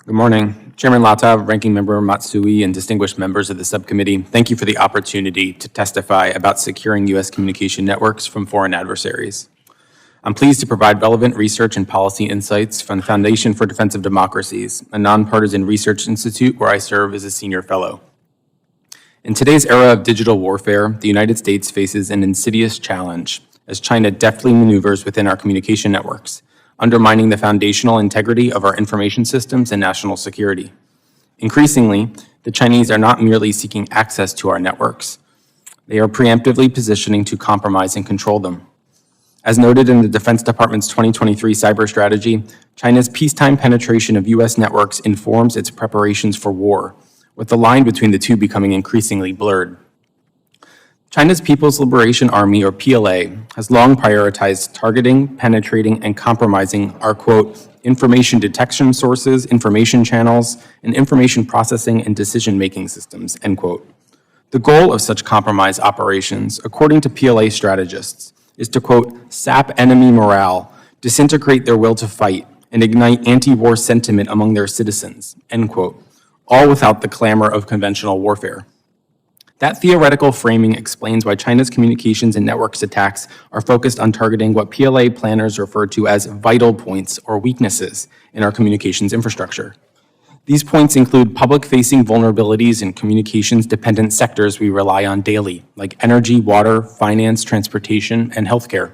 Good morning. Chairman Lata, Ranking Member Matsui, and distinguished members of the subcommittee, thank you for the opportunity to testify about securing U.S. communication networks from foreign adversaries. I'm pleased to provide relevant research and policy insights from the Foundation for Defense of Democracies, a nonpartisan research institute where I serve as a senior fellow. In today's era of digital warfare, the United States faces an insidious challenge as China deftly maneuvers within our communication networks, undermining the foundational integrity of our information systems and national security. Increasingly, the Chinese are not merely seeking access to our networks. They are preemptively positioning to compromise and control them. As noted in the Defense Department's 2023 cyber strategy, China's peacetime penetration of U.S. networks informs its preparations for war, with the line between the two becoming increasingly blurred. China's People's Liberation Army, or PLA, has long prioritized targeting, penetrating, and compromising our, quote, information detection sources, information channels, and information processing and decision-making systems, end quote. The goal of such compromise operations, according to PLA strategists, is to, quote, sap enemy morale, disintegrate their will to fight, and ignite anti-war sentiment among their citizens, end quote, all without the clamor of conventional warfare. That theoretical framing explains why China's communications and networks attacks are focused on targeting what PLA planners refer to as vital points or weaknesses in our communications infrastructure. These points include public-facing vulnerabilities in communications-dependent sectors we rely on daily, like energy, water, finance, transportation, and healthcare.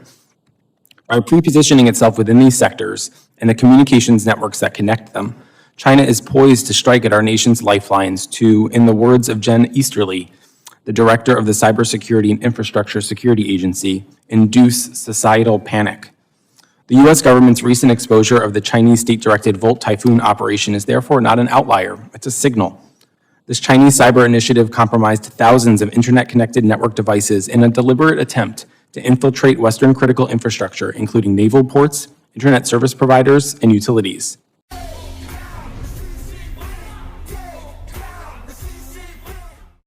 By prepositioning itself within these sectors and the communications networks that connect them, China is poised to strike at our nation's lifelines to, in the words of Jen Easterly, the director of the Cybersecurity and Infrastructure Security Agency, induce societal panic. The U.S. government's recent exposure of the Chinese state-directed Volt Typhoon operation is therefore not an outlier, it's a signal. This Chinese cyber initiative compromised thousands of internet-connected network devices in a deliberate attempt to infiltrate Western critical infrastructure, including naval ports, internet service providers, and utilities.